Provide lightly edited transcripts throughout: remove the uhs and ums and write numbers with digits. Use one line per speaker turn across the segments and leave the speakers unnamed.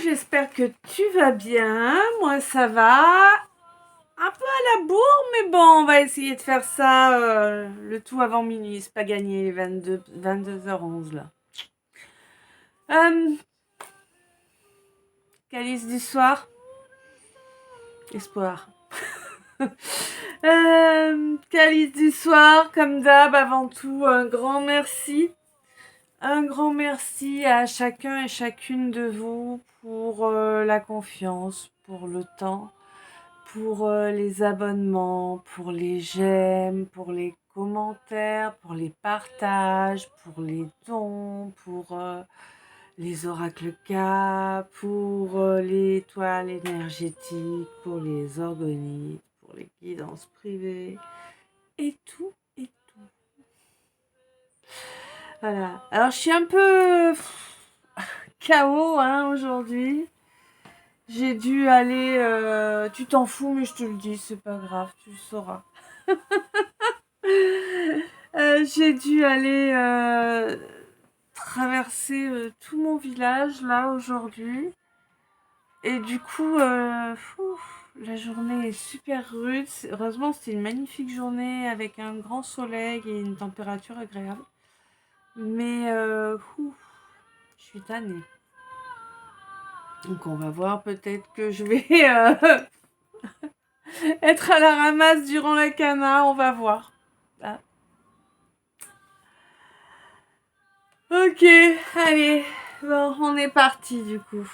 j'espère que tu vas bien. Moi, ça va. Un peu à la bourre, mais bon, on va essayer de faire ça le tout avant minuit. C'est pas gagné, 22h11 là. Euh, Calice du soir. Espoir. Calice du soir, comme d'hab, avant tout, un grand merci. Un grand merci à chacun et chacune de vous pour la confiance, pour le temps, pour les abonnements, pour les j'aime, pour les commentaires, pour les partages, pour les dons, pour les oracles K, pour les étoiles énergétiques, pour les organites, pour les guidances privées, et tout, et tout. Voilà. Alors, je suis un peu KO aujourd'hui. J'ai dû aller... tu t'en fous, mais je te le dis, c'est pas grave, tu le sauras. J'ai dû aller traverser tout mon village, là, aujourd'hui. Et du coup, la journée est super rude. Heureusement, c'était une magnifique journée avec un grand soleil et une température agréable. Mais, je suis tannée. Donc on va voir, peut-être que je vais être à la ramasse durant la cana, on va voir. Ah. Ok, allez, bon, on est parti du coup.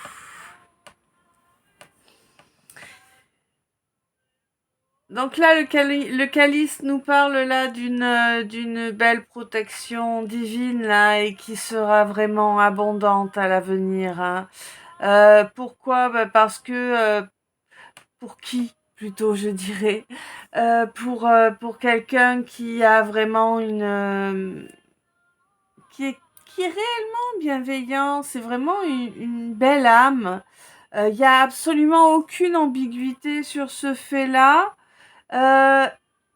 Donc là, le calice nous parle là d'une belle protection divine là et qui sera vraiment abondante à l'avenir. Hein. Pourquoi? Parce que pour qui plutôt je dirais pour quelqu'un qui a vraiment qui est réellement bienveillant, c'est vraiment une belle âme. Il y a absolument aucune ambiguïté sur ce fait-là. Euh,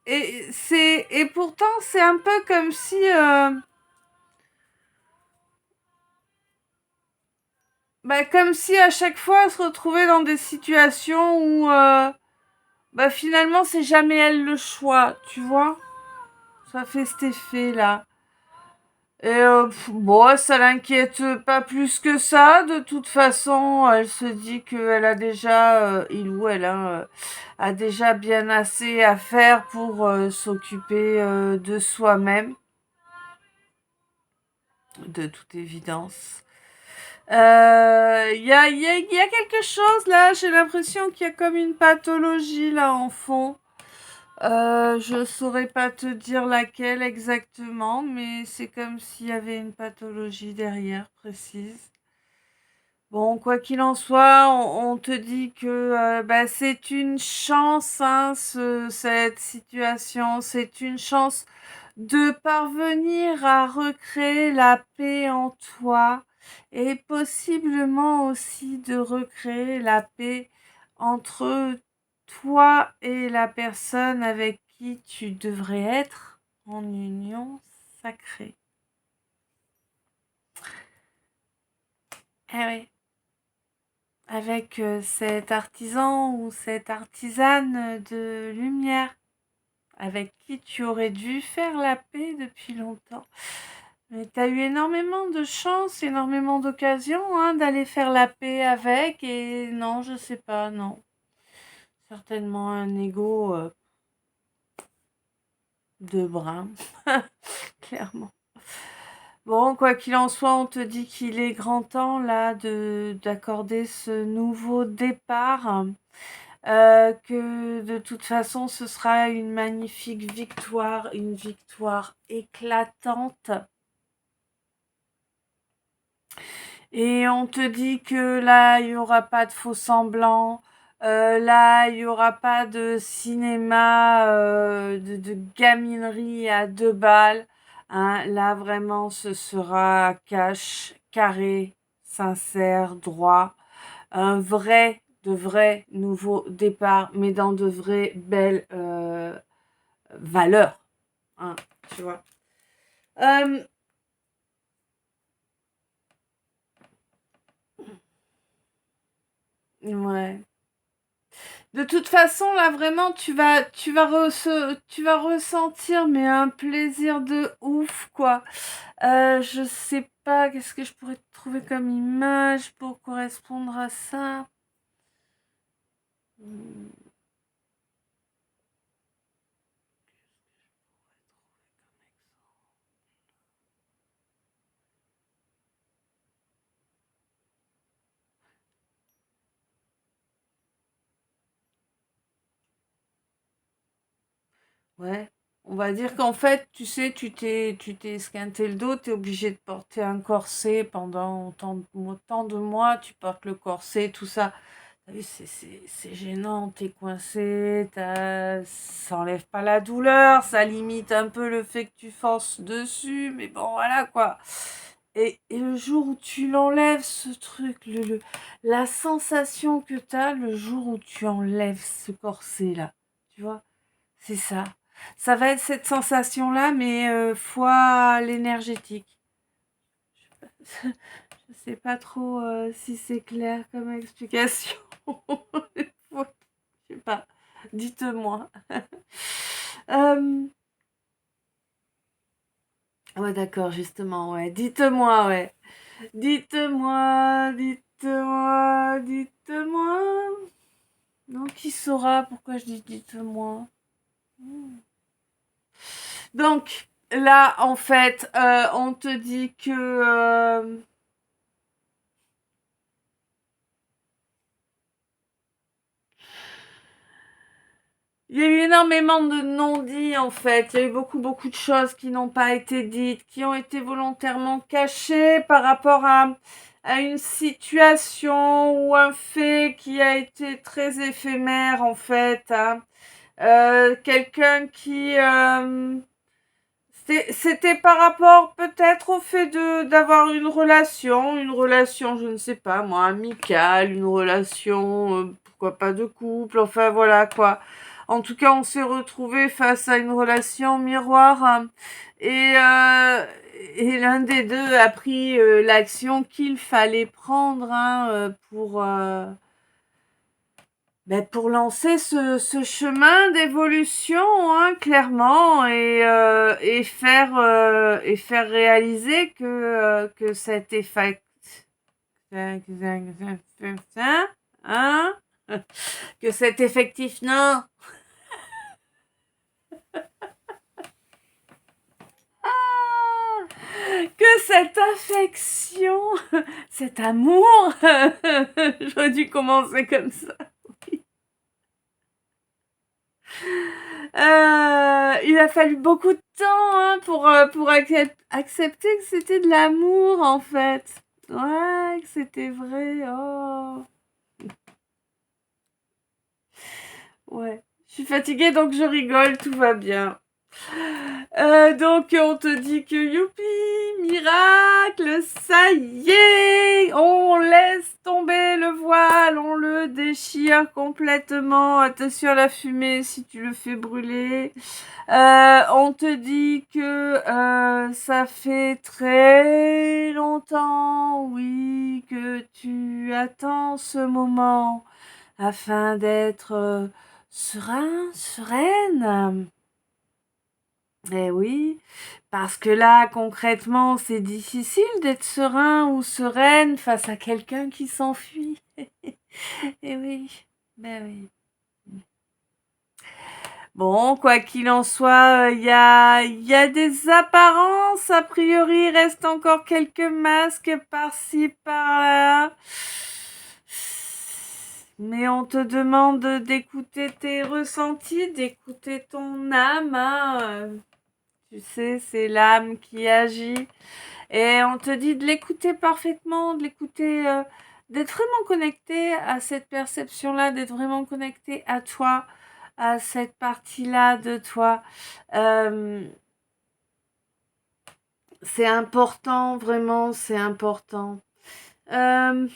et pourtant c'est un peu comme si comme si à chaque fois elle se retrouvait dans des situations où finalement c'est jamais elle le choix, tu vois. Ça fait cet effet là. Et bon, ça l'inquiète pas plus que ça. De toute façon, elle se dit qu'elle a déjà, il ou elle, a déjà bien assez à faire pour s'occuper de soi-même, de toute évidence. Il y a quelque chose là, j'ai l'impression qu'il y a comme une pathologie là en fond. Je saurais pas te dire laquelle exactement, mais c'est comme s'il y avait une pathologie derrière, précise. Bon, quoi qu'il en soit, on te dit que c'est une chance, hein, cette situation. C'est une chance de parvenir à recréer la paix en toi et possiblement aussi de recréer la paix entre toi et la personne avec qui tu devrais être en union sacrée. Eh oui. Avec cet artisan ou cette artisane de lumière avec qui tu aurais dû faire la paix depuis longtemps. Mais tu as eu énormément de chance, énormément d'occasions d'aller faire la paix avec et non, je sais pas, non. Certainement un ego de brin, clairement. Bon, quoi qu'il en soit, on te dit qu'il est grand temps là d'accorder ce nouveau départ. Que de toute façon ce sera une magnifique victoire, une victoire éclatante. Et on te dit que là, il n'y aura pas de faux semblants, là, il n'y aura pas de cinéma, de gaminerie à 2 balles. Hein. Là, vraiment, ce sera cash, carré, sincère, droit. De vrais nouveaux départs, mais dans de vraies belles valeurs, hein, tu vois. Ouais. De toute façon, là, vraiment, tu vas ressentir, mais un plaisir de ouf, quoi. Je sais pas, qu'est-ce que je pourrais te trouver comme image pour correspondre à ça. Hmm. Ouais. On va dire qu'en fait, tu sais, tu t'es esquinté le dos, t'es obligé de porter un corset pendant autant de mois, tu portes le corset, tout ça. T'as vu, c'est gênant, t'es coincé, ça enlève pas la douleur, ça limite un peu le fait que tu forces dessus, mais bon, voilà quoi. Et le jour où tu l'enlèves, ce truc, la sensation que t'as le jour où tu enlèves ce corset-là, tu vois, c'est ça. Ça va être cette sensation-là, mais fois l'énergétique. Je sais pas trop si c'est clair comme explication. Je sais pas. Dites-moi. Euh, Ouais, d'accord, justement, ouais. Dites-moi, ouais. Dites-moi. Donc, qui saura pourquoi je dis dites-moi? Hmm. Donc, là, en fait, on te dit que il y a eu énormément de non-dits en fait. Il y a eu beaucoup de choses qui n'ont pas été dites, qui ont été volontairement cachées par rapport à une situation ou un fait qui a été très éphémère en fait, hein. Quelqu'un qui c'était par rapport peut-être au fait de d'avoir une relation, je ne sais pas moi, amicale, une relation, pourquoi pas de couple, enfin voilà quoi. En tout cas, on s'est retrouvé face à une relation miroir, hein, et, euh, et l'un des deux a pris l'action qu'il fallait prendre, hein, pour lancer ce chemin d'évolution, hein, clairement, et faire réaliser que cet effet, hein, que cet effectif, non, que cette affection, cet amour, j'aurais dû commencer comme ça. Il a fallu beaucoup de temps, hein, pour accepter que c'était de l'amour, en fait. Ouais, que c'était vrai. Oh. Ouais. Je suis fatiguée, donc je rigole, tout va bien. Donc on te dit que youpi, miracle, ça y est, on laisse tomber le voile, on le déchire complètement. Attention à la fumée si tu le fais brûler. On te dit que ça fait très longtemps, oui, que tu attends ce moment afin d'être sereine. Eh oui, parce que là, concrètement, c'est difficile d'être serein ou sereine face à quelqu'un qui s'enfuit. Eh oui, ben oui. Bon, quoi qu'il en soit, il y a des apparences. A priori, il reste encore quelques masques par-ci, par-là. Mais on te demande d'écouter tes ressentis, d'écouter ton âme, hein. Tu sais, c'est l'âme qui agit. Et on te dit de l'écouter parfaitement, de l'écouter, d'être vraiment connecté à cette perception-là, d'être vraiment connecté à toi, à cette partie-là de toi. Euh, c'est important, vraiment, c'est important. Euh,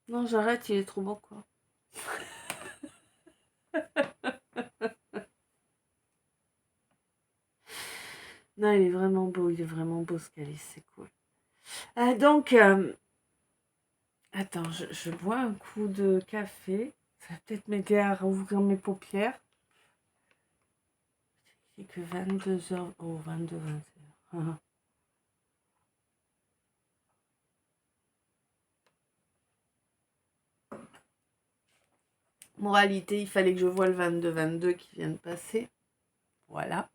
non, j'arrête, il est trop beau, quoi. Non, il est vraiment beau ce calice, c'est cool. Donc, attends, je bois un coup de café. Ça va peut-être m'aider à rouvrir mes paupières. C'est que 22h. Oh, 22, 21h. Moralité, il fallait que je voie le 22-22 qui vient de passer. Voilà.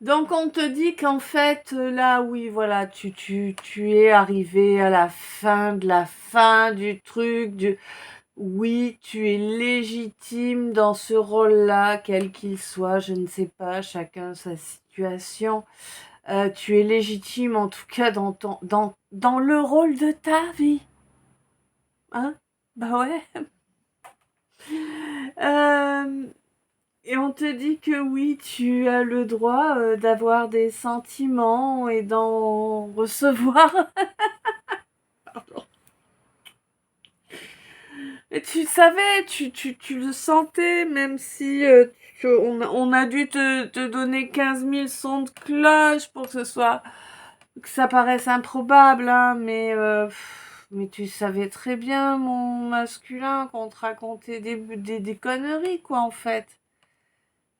Donc on te dit qu'en fait, là, oui, voilà, tu es arrivé à la fin de la fin du truc, oui, tu es légitime dans ce rôle-là, quel qu'il soit, je ne sais pas, chacun sa situation. Tu es légitime en tout cas dans le rôle de ta vie. Hein? Bah ouais. Euh, Et on te dit que oui, tu as le droit d'avoir des sentiments et d'en recevoir. Pardon. Et tu savais, tu le sentais, même si on a dû te donner 15 000 sons de cloche pour que ça paraisse improbable, hein, mais tu savais très bien, mon masculin, qu'on te racontait des conneries, quoi, en fait.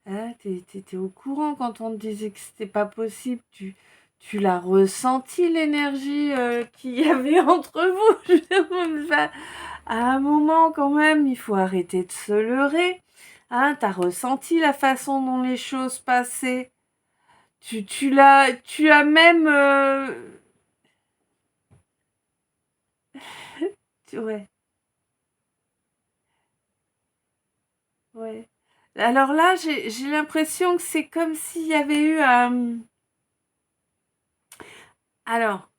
Hein, t'étais au courant quand on te disait que c'était pas possible. Tu l'as ressenti, l'énergie qu'il y avait entre vous. Je veux dire, enfin, à un moment, quand même, il faut arrêter de se leurrer. Hein, t'as ressenti la façon dont les choses passaient. Tu as même... ouais, ouais. Alors là, j'ai l'impression que c'est comme s'il y avait eu... alors...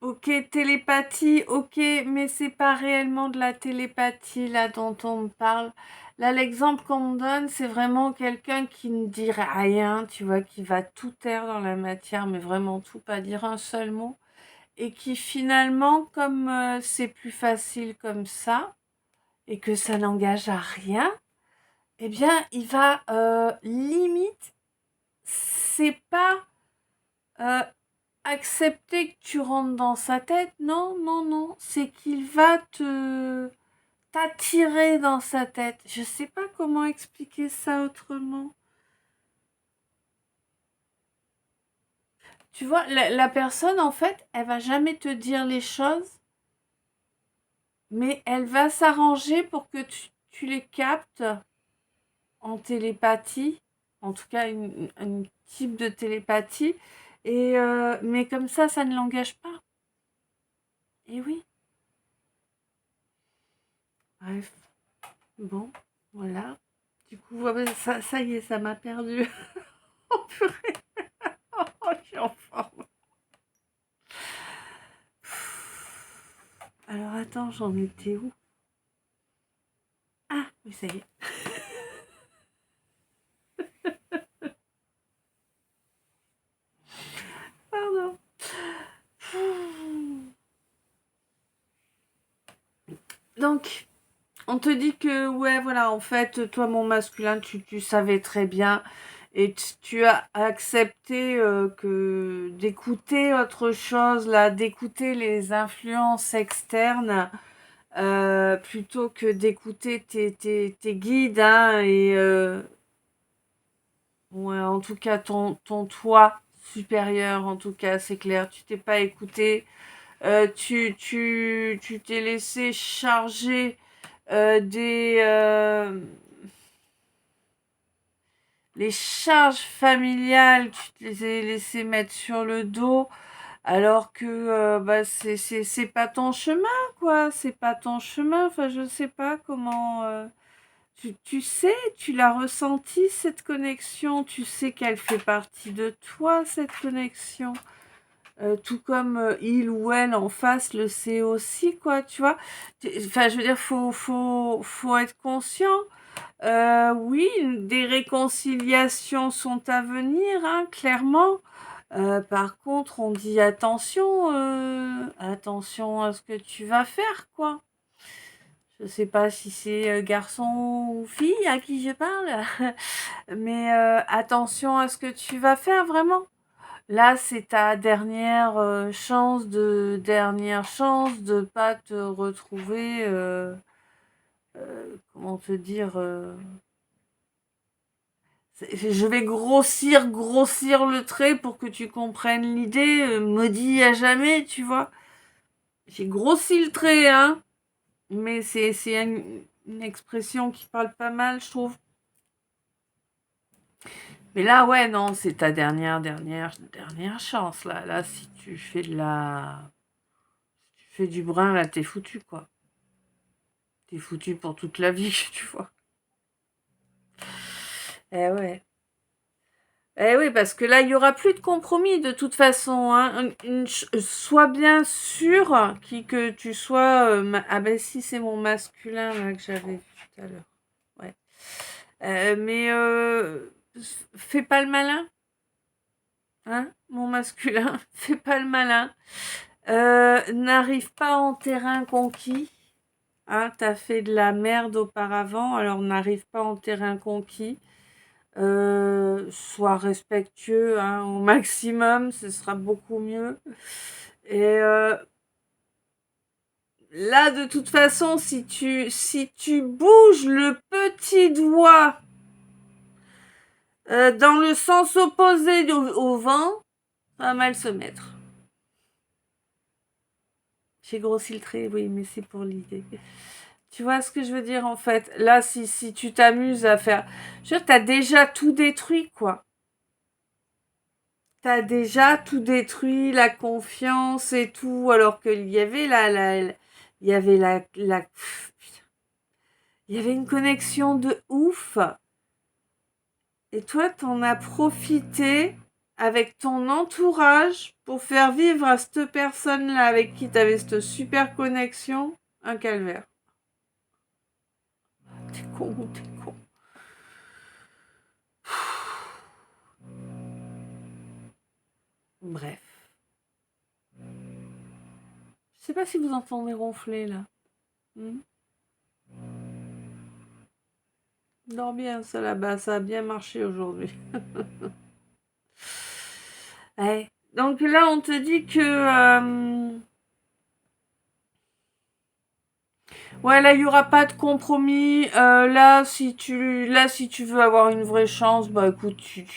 Ok, télépathie, ok, mais c'est pas réellement de la télépathie là dont on me parle. Là, l'exemple qu'on me donne, c'est vraiment quelqu'un qui ne dit rien, tu vois, qui va tout taire dans la matière, mais vraiment tout, pas dire un seul mot, et qui finalement, comme c'est plus facile comme ça, et que ça n'engage à rien, eh bien, il va limite, c'est pas euh, accepter que tu rentres dans sa tête, non, non, non, c'est qu'il va t'attirer dans sa tête. Je sais pas comment expliquer ça autrement. Tu vois, la personne, en fait, elle va jamais te dire les choses, mais elle va s'arranger pour que tu les captes en télépathie, en tout cas un type de télépathie, mais comme ça ne l'engage pas. Et oui, bref, bon, voilà. Du coup, ouais, ouais, ça y est, ça m'a perdu. Oh purée, oh, je suis en forme. Alors attends, j'en étais où? Ah, oui, ça y est. Pardon. Donc, on te dit que, ouais, voilà, en fait, toi, mon masculin, tu savais très bien et tu as accepté que d'écouter autre chose, là, d'écouter les influences externes plutôt que d'écouter tes guides, hein, ouais, en tout cas, ton toi supérieur, en tout cas, c'est clair, tu t'es pas écouté, tu t'es laissé charger des les charges familiales, tu te les as laissé mettre sur le dos, alors que bah, c'est pas ton chemin, quoi, c'est pas ton chemin, enfin, je sais pas comment. Tu sais, tu l'as ressenti cette connexion, tu sais qu'elle fait partie de toi, cette connexion. Tout comme il ou elle en face le sait aussi, quoi, tu vois. Enfin, je veux dire, faut être conscient. Oui, des réconciliations sont à venir, hein, clairement. Par contre, on dit attention à ce que tu vas faire, quoi. Je sais pas si c'est garçon ou fille à qui je parle, mais attention à ce que tu vas faire vraiment. Là, c'est ta dernière chance de pas te retrouver, comment te dire, je vais grossir le trait pour que tu comprennes l'idée, maudit à jamais, tu vois. J'ai grossi le trait, hein, mais c'est une expression qui parle pas mal, je trouve. Mais là, ouais, non, c'est ta dernière chance, là. Là, si tu fais si tu fais du brin, là, t'es foutu, quoi. T'es foutu pour toute la vie, tu vois. Eh ouais. Eh oui, parce que là, il y aura plus de compromis de toute façon, hein. Sois bien sûr que tu sois. Ah ben si, c'est mon masculin là que j'avais vu tout à l'heure. Ouais. Mais fais pas le malin, hein, mon masculin. Fais pas le malin. N'arrive pas en terrain conquis. Hein, t'as fait de la merde auparavant, alors n'arrive pas en terrain conquis. Sois respectueux, hein, au maximum, ce sera beaucoup mieux. Et là, de toute façon, si tu bouges le petit doigt dans le sens opposé au vent, ça va mal se mettre. J'ai grossi le trait, oui, mais c'est pour l'idée. Tu vois ce que je veux dire en fait? Là, si tu t'amuses à faire... Je veux dire, t'as déjà tout détruit, quoi. T'as déjà tout détruit, la confiance et tout, alors qu'il y avait il y avait il y avait une connexion de ouf. Et toi, t'en as profité avec ton entourage pour faire vivre à cette personne-là avec qui t'avais cette super connexion un calvaire. T'es con ou t'es con. Bref. Je sais pas si vous entendez ronfler là. Hmm. Dors bien ça là-bas, ça a bien marché aujourd'hui. Ouais. Donc là, on te dit que... ouais, là, il n'y aura pas de compromis. Là, si tu veux avoir une vraie chance, bah écoute, tu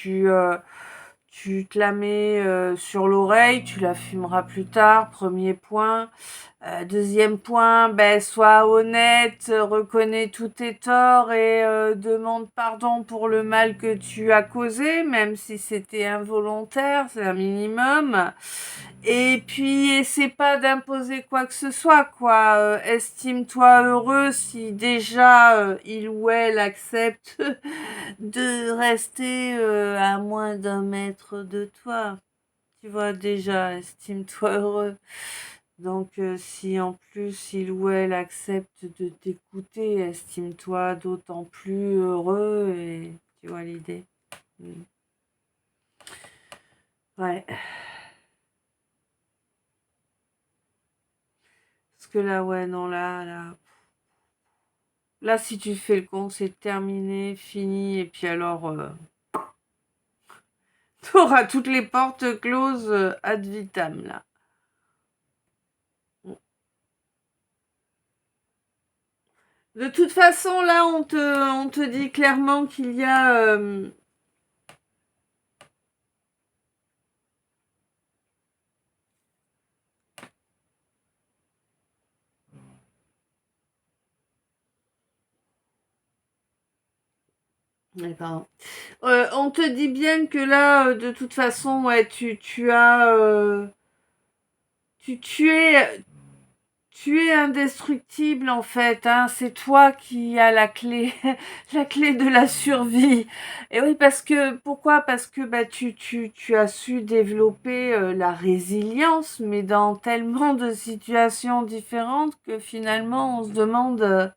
te la mets sur l'oreille, tu la fumeras plus tard, premier point. Deuxième point, ben, sois honnête, reconnais tous tes torts et demande pardon pour le mal que tu as causé, même si c'était involontaire, c'est un minimum. Et puis, essaie pas d'imposer quoi que ce soit, quoi. Estime-toi heureux si déjà il ou elle accepte de rester à moins d'1 mètre de toi. Tu vois, déjà, estime-toi heureux. Donc, si en plus il ou elle accepte de t'écouter, estime-toi d'autant plus heureux et tu vois l'idée. Mm. Ouais. Parce que là, ouais, non, là, si tu fais le con, c'est terminé, fini, et puis alors, t'auras toutes les portes closes ad vitam, là. De toute façon, là, on te dit clairement qu'il y a... pardon. On te dit bien que là, de toute façon, ouais, tu as... tu, tu es... Tu es indestructible en fait, hein. C'est toi qui as la clé, la clé de la survie. Et oui, pourquoi? Parce que bah, tu as su développer la résilience, mais dans tellement de situations différentes que finalement on se demande,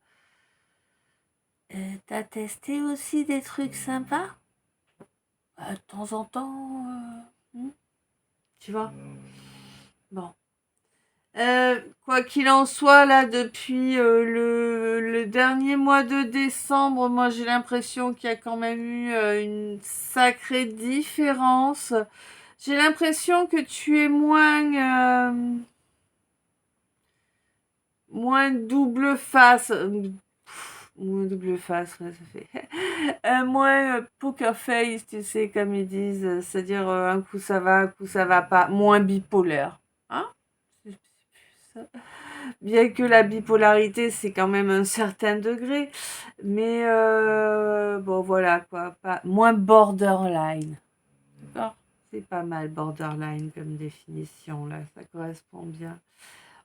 t'as testé aussi des trucs sympas? De temps en temps, tu vois? Bon. Quoi qu'il en soit, là, depuis le dernier mois de décembre, moi j'ai l'impression qu'il y a quand même eu une sacrée différence. J'ai l'impression que tu es moins double face. Moins double face, ouais, ça fait. Moins poker face, tu sais, comme ils disent. C'est-à-dire un coup ça va, un coup ça va pas. Moins bipolaire. Hein? C'est plus ça. Bien que la bipolarité, c'est quand même un certain degré. Mais bon, voilà, quoi. Moins borderline. D'accord? C'est pas mal, borderline, comme définition, là. Ça correspond bien.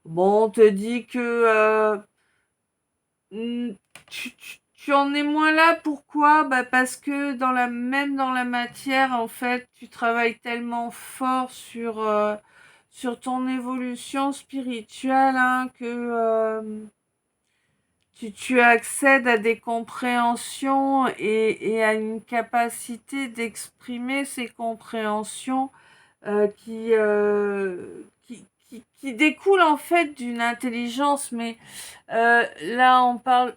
Bon, on te dit que hmm, tu en es moins là. Pourquoi? Bah parce que même dans la matière, en fait, tu travailles tellement fort sur ton évolution spirituelle, hein, que tu accèdes à des compréhensions et à une capacité d'exprimer ces compréhensions qui découlent en fait d'une intelligence. Mais là, on parle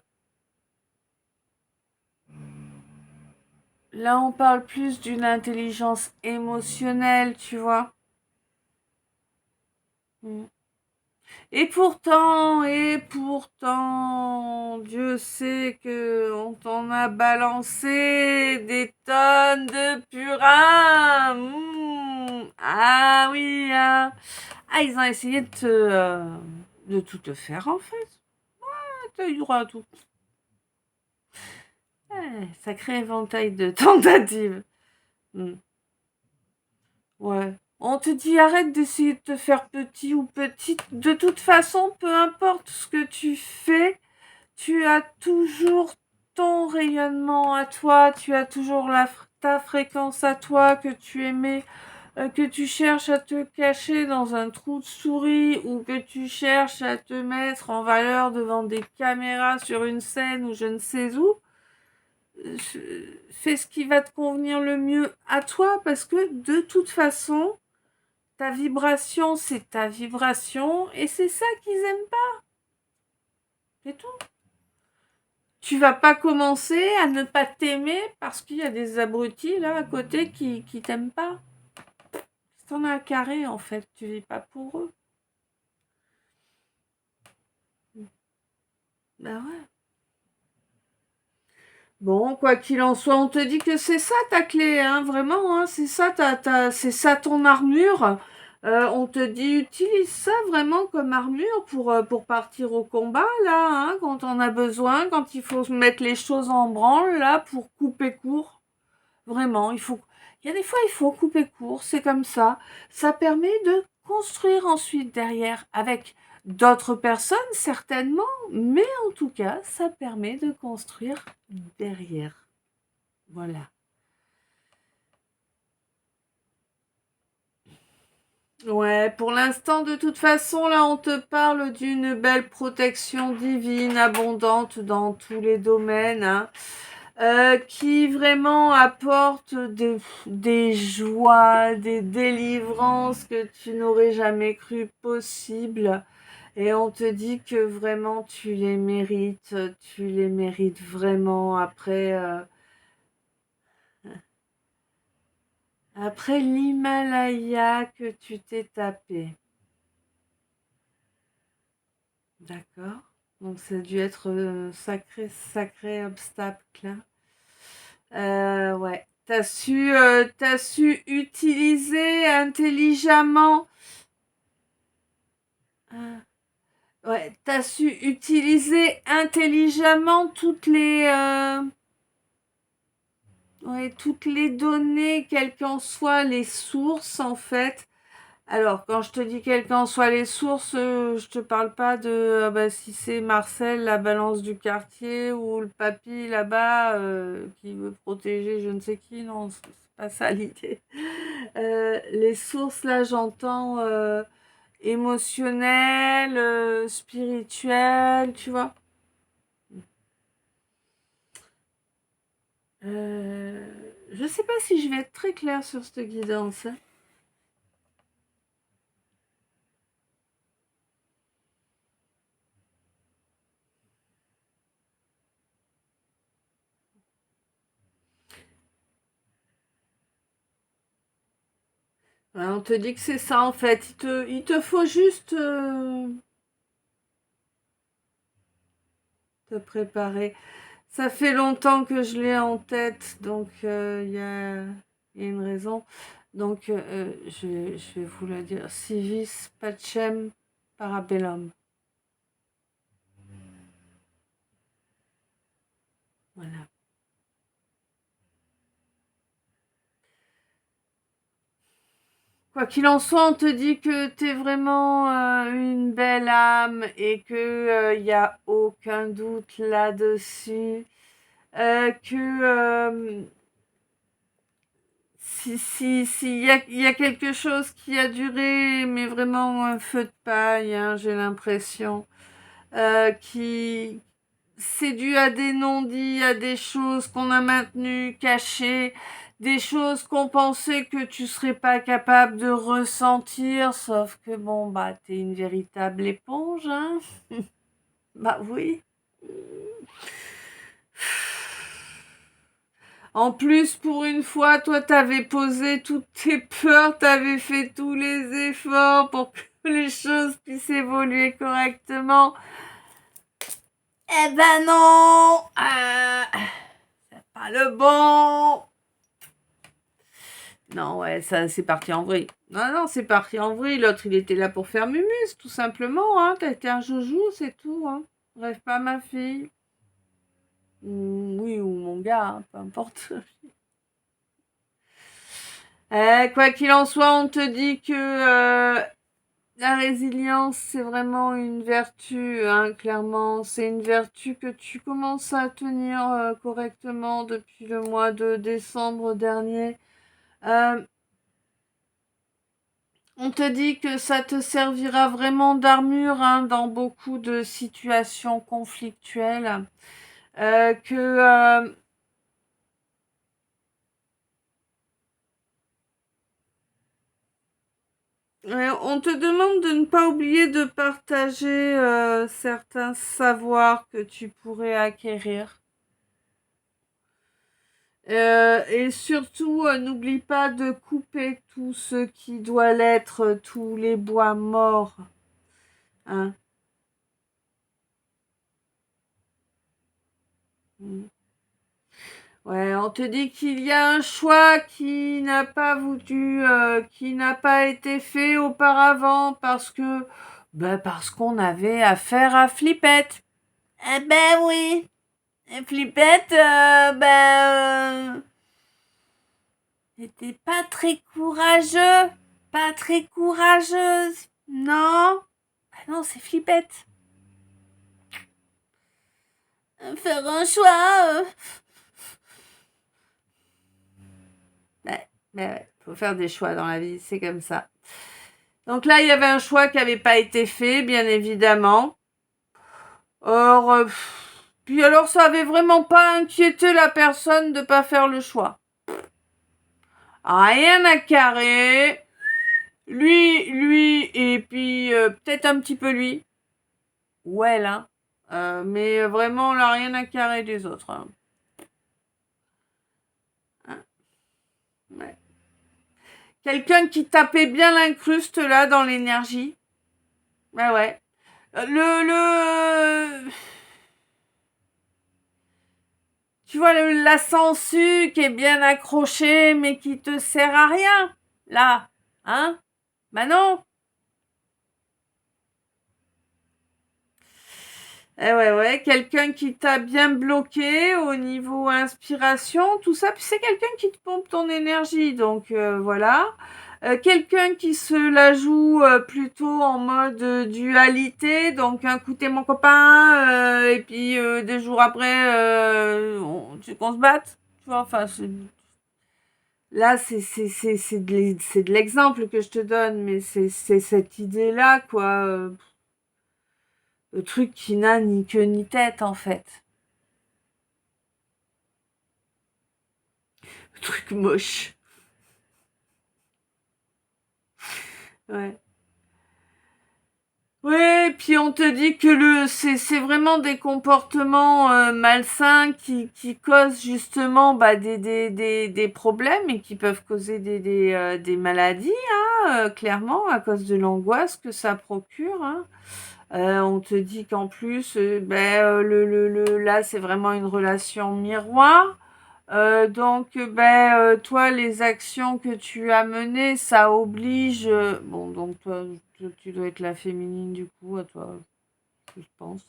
plus d'une intelligence émotionnelle, tu vois. Mm. Et pourtant, Dieu sait que on t'en a balancé des tonnes de purin. Ah oui, hein. Ah, ils ont essayé de tout te faire en fait. T'as eu droit à tout. Sacré éventail de tentatives. Hmm. Ouais. On te dit arrête d'essayer de te faire petit ou petite. De toute façon, peu importe ce que tu fais, tu as toujours ton rayonnement à toi, tu as toujours ta fréquence à toi que tu aimais, que tu cherches à te cacher dans un trou de souris ou que tu cherches à te mettre en valeur devant des caméras sur une scène ou je ne sais où. Fais ce qui va te convenir le mieux à toi parce que de toute façon, ta vibration, c'est ta vibration et c'est ça qu'ils aiment pas. C'est tout. Tu vas pas commencer à ne pas t'aimer parce qu'il y a des abrutis là à côté qui t'aiment pas. Si t'en as un carré en fait, tu vis pas pour eux. Bah ouais. Bon, quoi qu'il en soit, on te dit que c'est ça ta clé, hein, vraiment, hein, c'est ça c'est ça ton armure. On te dit utilise ça vraiment comme armure pour partir au combat, là, hein, quand on a besoin, quand il faut mettre les choses en branle, là, pour couper court. Vraiment, il y a des fois, il faut couper court, c'est comme ça. Ça permet de construire ensuite derrière avec d'autres personnes, certainement, mais en tout cas, ça permet de construire derrière. Voilà. Ouais, pour l'instant, de toute façon, là, on te parle d'une belle protection divine, abondante dans tous les domaines, hein. Qui vraiment apporte des joies, des délivrances que tu n'aurais jamais cru possible. Et on te dit que vraiment tu les mérites vraiment après l'Himalaya que tu t'es tapé. D'accord? Donc ça a dû être sacré, sacré obstacle, hein. Ouais. T'as su utiliser intelligemment. euh, ouais, t'as su utiliser intelligemment ouais, toutes les données, quelles qu'en soient les sources, en fait. Alors, quand je te dis quelles qu'en soient les sources, je te parle pas de bah, si c'est Marcel, la balance du quartier, ou le papy là-bas qui veut protéger je ne sais qui. Non, c'est pas ça l'idée. Les sources, là, j'entends émotionnelles, spirituelles, tu vois. Je sais pas si je vais être très claire sur cette guidance, hein. Ouais, on te dit que c'est ça en fait. Il te faut juste te préparer. Ça fait longtemps que je l'ai en tête, donc il y a une raison. Donc je vais vous le dire. Civis pacem parabellum. Voilà. Quoi qu'il en soit, on te dit que t'es vraiment une belle âme et que y a aucun doute là-dessus. Que s'il y a quelque chose qui a duré, mais vraiment un feu de paille, hein, j'ai l'impression, qui c'est dû à des non-dits, à des choses qu'on a maintenues, cachées, des choses qu'on pensait que tu serais pas capable de ressentir, sauf que bon, bah, t'es une véritable éponge, hein. Bah oui. En plus, pour une fois, toi, t'avais posé toutes tes peurs, t'avais fait tous les efforts pour que les choses puissent évoluer correctement. Eh ben non, c'est pas le bon. Non, ouais, ça, c'est parti en vrille. Non, non, c'est parti en vrille. L'autre, il était là pour faire mumus, tout simplement, hein. T'as été un joujou, c'est tout, hein. Rêve pas, ma fille. Oui, ou mon gars, hein, peu importe. Quoi qu'il en soit, on te dit que la résilience, c'est vraiment une vertu, hein, clairement. C'est une vertu que tu commences à tenir correctement depuis le mois de décembre dernier. Euh, on te dit que ça te servira vraiment d'armure, hein, dans beaucoup de situations conflictuelles. Que on te demande de ne pas oublier de partager certains savoirs que tu pourrais acquérir. Et surtout, n'oublie pas de couper tout ce qui doit l'être, tous les bois morts, hein. Mm. Ouais, on te dit qu'il y a un choix qui n'a pas été fait auparavant parce qu'on avait affaire à Flippette. Eh ben oui, et Flippette, n'était pas très courageux, pas très courageuse, non? Ah non, c'est Flippette. Faire un choix. Ouais, ouais, faut faire des choix dans la vie, c'est comme ça. Donc là, il y avait un choix qui n'avait pas été fait, bien évidemment. Or, puis alors, ça avait vraiment pas inquiété la personne de pas faire le choix. Rien à carrer. Lui, et puis peut-être un petit peu lui. Ou elle, hein. Mais vraiment, là, rien à carrer des autres, hein. Hein, ouais. Quelqu'un qui tapait bien l'incruste, là, dans l'énergie. Ouais, ouais. Tu vois, la sangsue qui est bien accrochée, mais qui te sert à rien. Là. Hein? Bah non. Eh ouais, ouais, quelqu'un qui t'a bien bloqué au niveau inspiration, tout ça, puis c'est quelqu'un qui te pompe ton énergie, donc voilà. Quelqu'un qui se la joue plutôt en mode dualité, donc un coup t'es mon copain, et puis des jours après, qu'on se batte, tu vois, enfin, là, c'est de l'exemple que je te donne, mais c'est cette idée-là, quoi. Le truc qui n'a ni queue ni tête, en fait. Le truc moche. Ouais. Ouais, puis on te dit que c'est vraiment des comportements malsains qui causent justement bah, des problèmes et qui peuvent causer des maladies, hein, clairement, à cause de l'angoisse que ça procure, hein. On te dit qu'en plus, ben, là, c'est vraiment une relation miroir. Donc, ben, toi, les actions que tu as menées, ça oblige. Bon, donc toi, tu dois être la féminine du coup, à toi, je pense.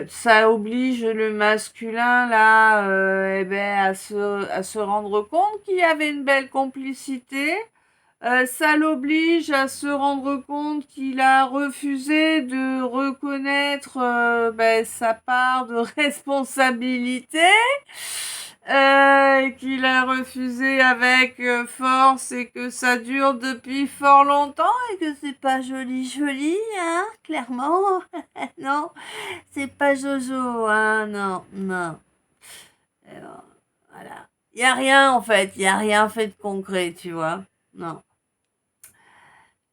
Ça oblige le masculin là, eh ben, à se rendre compte qu'il y avait une belle complicité. Ça l'oblige à se rendre compte qu'il a refusé de reconnaître ben, sa part de responsabilité, qu'il a refusé avec force et que ça dure depuis fort longtemps et que c'est pas joli joli, hein, clairement. Non, c'est pas Jojo, hein, non, non. Alors, voilà. Il y a rien en fait, il y a rien fait de concret, tu vois. Non.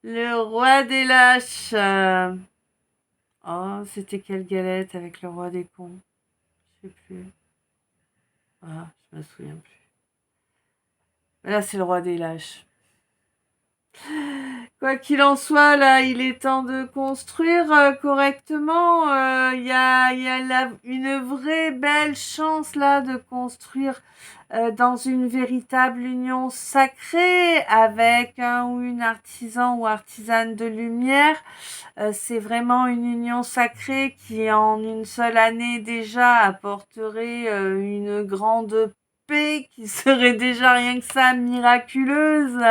Le roi des lâches. Oh, c'était quelle galette avec le roi des cons? Je sais plus. Ah, je me souviens plus. Là, c'est le roi des lâches. Quoi qu'il en soit, là, il est temps de construire correctement. Il y a une vraie belle chance là de construire dans une véritable union sacrée avec un ou une artisan ou artisane de lumière. C'est vraiment une union sacrée qui, en une seule année déjà, apporterait une grande paix qui serait déjà rien que ça miraculeuse.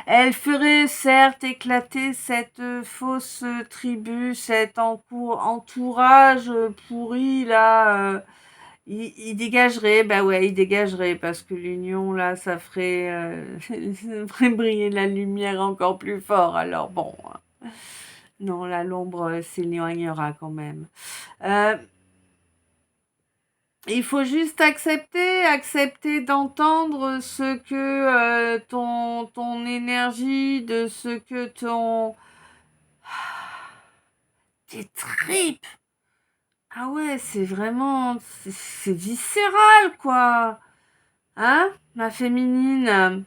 Elle ferait certes éclater cette fausse tribu, cet entourage pourri là. Il dégagerait, bah ouais, il dégagerait parce que l'union là, ça ferait briller la lumière encore plus fort. Alors bon. Non, là, l'ombre s'éloignera quand même. Euh, il faut juste accepter d'entendre ce que ton énergie, de ce que tes tripes. Ah ouais, c'est vraiment, c'est viscéral, quoi. Hein, ma féminine?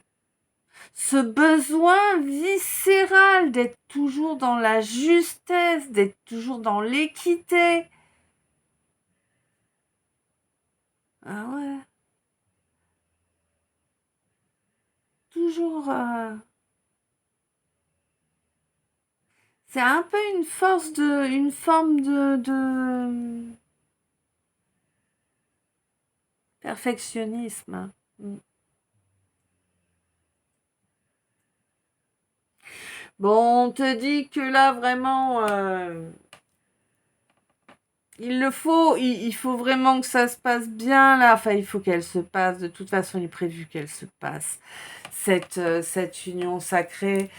Ce besoin viscéral d'être toujours dans la justesse, d'être toujours dans l'équité. Ah ouais, toujours. C'est un peu une forme de perfectionnisme. Mm. Bon, on te dit que là vraiment, il faut vraiment que ça se passe bien là. Enfin, il faut qu'elle se passe. De toute façon, il est prévu qu'elle se passe. Cette union sacrée,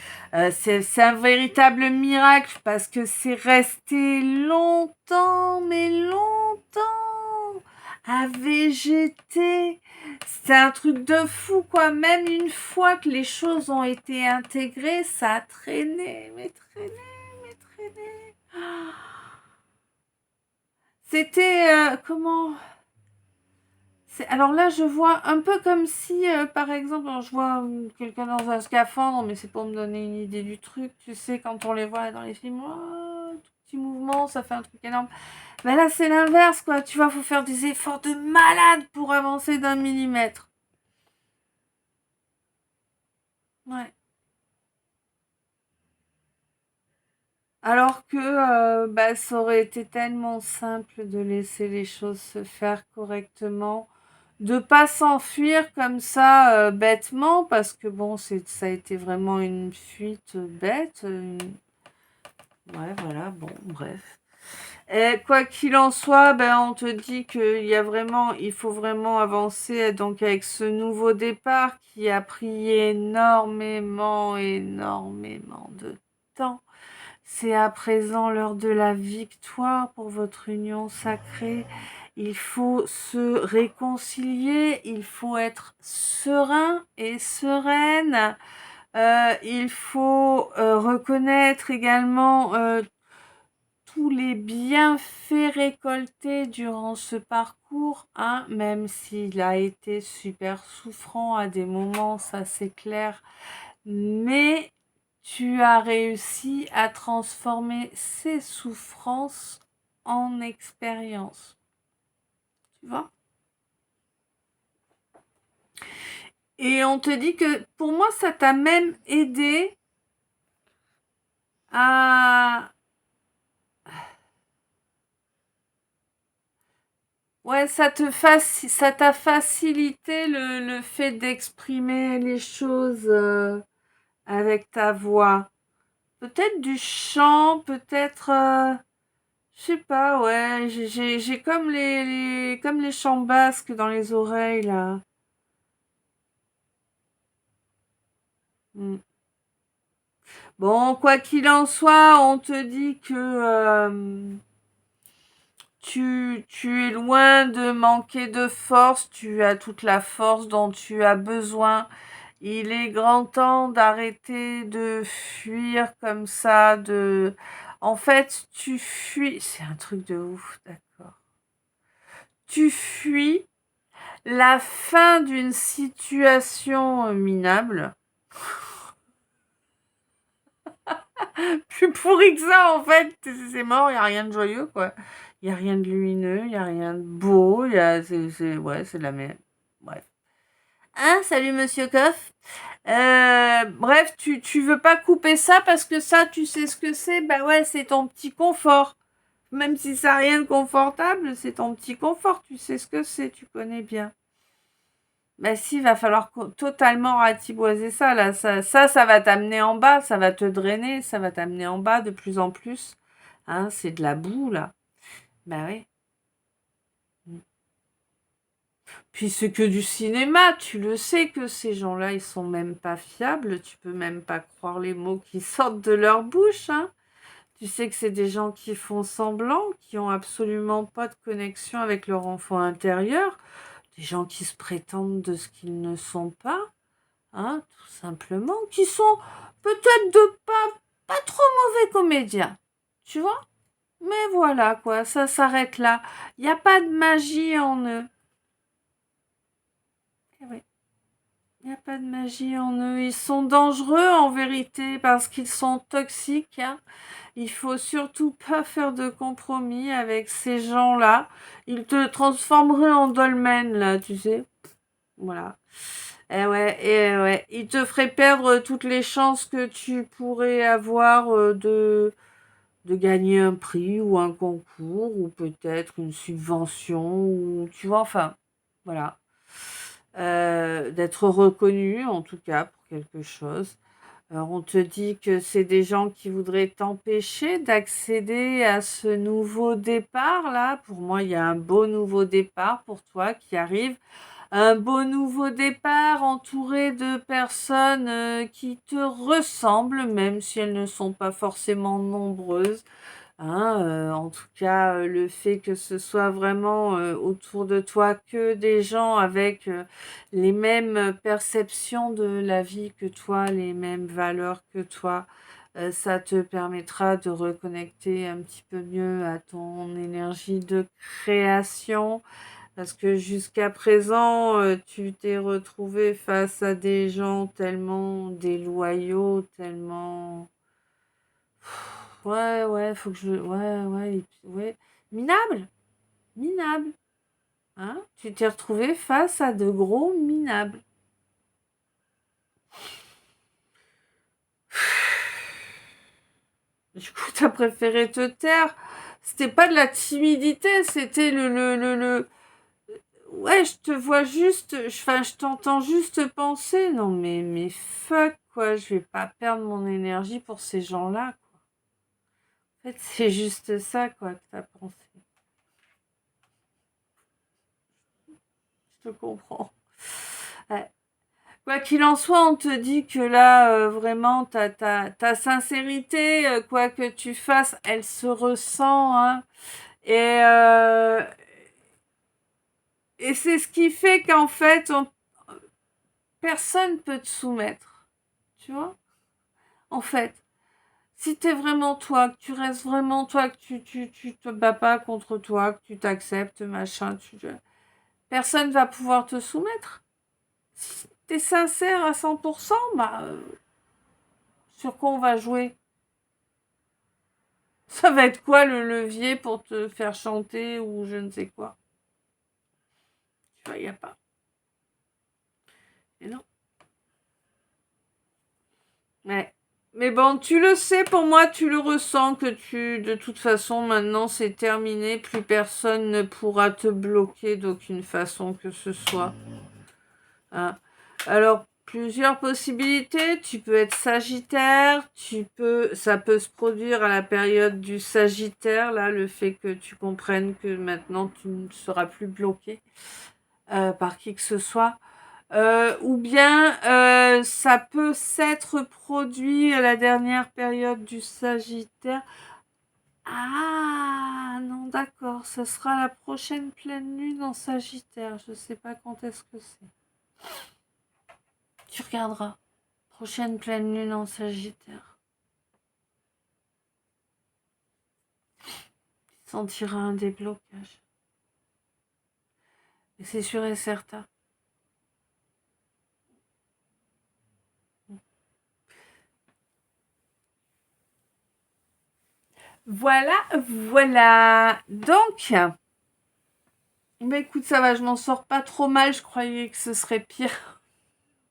c'est un véritable miracle parce que c'est resté longtemps, mais longtemps à végéter. C'est un truc de fou, quoi. Même une fois que les choses ont été intégrées, ça a traîné, mais traîné, mais traîné. C'était comment? Alors là, je vois un peu comme si, par exemple, alors je vois quelqu'un dans un scaphandre, mais c'est pour me donner une idée du truc. Tu sais, quand on les voit dans les films, oh, tout petit mouvement, ça fait un truc énorme. Ben là, c'est l'inverse, quoi. Tu vois, faut faire des efforts de malade pour avancer d'un millimètre. Ouais. Alors que bah, ça aurait été tellement simple de laisser les choses se faire correctement, de pas s'enfuir comme ça bêtement, parce que bon, ça a été vraiment une fuite bête. Ouais, voilà, bon, bref. Et quoi qu'il en soit, ben, on te dit il faut vraiment avancer donc avec ce nouveau départ qui a pris énormément, énormément de temps. C'est à présent l'heure de la victoire pour votre union sacrée. Il faut se réconcilier, il faut être serein et sereine. Il faut reconnaître également tous les bienfaits récoltés durant ce parcours, hein, même s'il a été super souffrant à des moments, ça c'est clair, mais tu as réussi à transformer ces souffrances en expérience. Tu vois? Et on te dit que pour moi, ça t'a même aidé à... Ouais, ça t'a facilité le fait d'exprimer les choses avec ta voix. Peut-être du chant, peut-être... je sais pas, ouais, j'ai comme comme les chants basques dans les oreilles, là. Mm. Bon, quoi qu'il en soit, on te dit que tu es loin de manquer de force, tu as toute la force dont tu as besoin. Il est grand temps d'arrêter de fuir comme ça, En fait, tu fuis... C'est un truc de ouf, d'accord. Tu fuis la fin d'une situation minable. Plus pourri que ça, en fait. C'est mort, il n'y a rien de joyeux, quoi. Il n'y a rien de lumineux, il n'y a rien de beau, ouais, c'est de la merde. Bref. Hein, salut Monsieur Coff. Bref, tu veux pas couper ça parce que ça, tu sais ce que c'est? Bah ouais, c'est ton petit confort. Même si ça n'a rien de confortable, c'est ton petit confort. Tu sais ce que c'est, tu connais bien. Bah si, il va falloir totalement ratiboiser ça, là. Ça va t'amener en bas, ça va te drainer, ça va t'amener en bas de plus en plus. Hein, c'est de la boue, là. Bah oui. Puis c'est que du cinéma, tu le sais que ces gens-là, ils sont même pas fiables, tu peux même pas croire les mots qui sortent de leur bouche, hein. Tu sais que c'est des gens qui font semblant, qui ont absolument pas de connexion avec leur enfant intérieur, des gens qui se prétendent de ce qu'ils ne sont pas, hein, tout simplement, qui sont peut-être pas trop mauvais comédiens, tu vois? Mais voilà, quoi, ça s'arrête là. Il n'y a pas de magie en eux. Eh oui. Il n'y a pas de magie en eux. Ils sont dangereux en vérité parce qu'ils sont toxiques, hein. Il faut surtout pas faire de compromis avec ces gens-là. Ils te transformeraient en dolmen, là, tu sais. Voilà. Et ouais. Ils te feraient perdre toutes les chances que tu pourrais avoir de gagner un prix ou un concours ou peut-être une subvention ou tu vois, enfin, voilà. D'être reconnu en tout cas pour quelque chose. Alors on te dit que c'est des gens qui voudraient t'empêcher d'accéder à ce nouveau départ là. Pour moi, il y a un beau nouveau départ pour toi qui arrive. Un beau nouveau départ entouré de personnes qui te ressemblent, même si elles ne sont pas forcément nombreuses. Hein, en tout cas, le fait que ce soit vraiment autour de toi que des gens avec les mêmes perceptions de la vie que toi, les mêmes valeurs que toi, ça te permettra de reconnecter un petit peu mieux à ton énergie de création. Parce que jusqu'à présent, tu t'es retrouvé face à des gens tellement déloyaux, tellement ouais, ouais, faut que je ouais, ouais et puis ouais, minable, minable, hein? Tu t'es retrouvé face à de gros minables. Du coup, tu préféré te taire. C'était pas de la timidité, c'était le ouais, je te vois juste, enfin, je t'entends juste penser. Non, mais fuck, quoi, je vais pas perdre mon énergie pour ces gens-là, quoi. En fait, c'est juste ça, quoi, que t'as pensé. Je te comprends. Ouais. Quoi qu'il en soit, on te dit que là, vraiment, ta sincérité, quoi que tu fasses, elle se ressent, hein. Et, euh, et c'est ce qui fait qu'en fait, personne peut te soumettre. Tu vois? En fait. Si t'es vraiment toi, que tu restes vraiment toi, que tu te bats pas contre toi, que tu t'acceptes, machin, personne va pouvoir te soumettre. Si t'es sincère à 100%, bah, sur quoi on va jouer? Ça va être quoi le levier pour te faire chanter ou je ne sais quoi? Tu vois, y a pas. Et non. Ouais. Mais bon, tu le sais, pour moi, tu le ressens que de toute façon, maintenant, c'est terminé. Plus personne ne pourra te bloquer d'aucune façon que ce soit. Hein. Alors, plusieurs possibilités. Tu peux être Sagittaire. Ça peut se produire à la période du Sagittaire, là, le fait que tu comprennes que maintenant, tu ne seras plus bloqué par qui que ce soit. Ou bien ça peut s'être produit à la dernière période du Sagittaire. Ah non, d'accord, ce sera la prochaine pleine lune en Sagittaire. Je sais pas quand est-ce que c'est. Tu regarderas. Prochaine pleine lune en Sagittaire. Tu sentiras un déblocage. Et c'est sûr et certain. Voilà, voilà. Donc, bah écoute, ça va, je m'en sors pas trop mal. Je croyais que ce serait pire.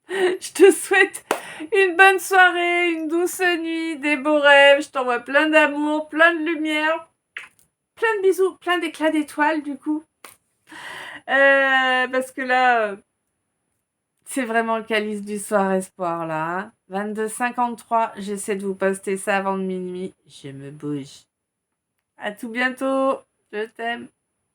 Je te souhaite une bonne soirée, une douce nuit, des beaux rêves. Je t'envoie plein d'amour, plein de lumière, plein de bisous, plein d'éclats d'étoiles du coup. Parce que là, c'est vraiment le calice du soir espoir là. 22h53, j'essaie de vous poster ça avant de minuit. Je me bouge. À tout bientôt. Je t'aime.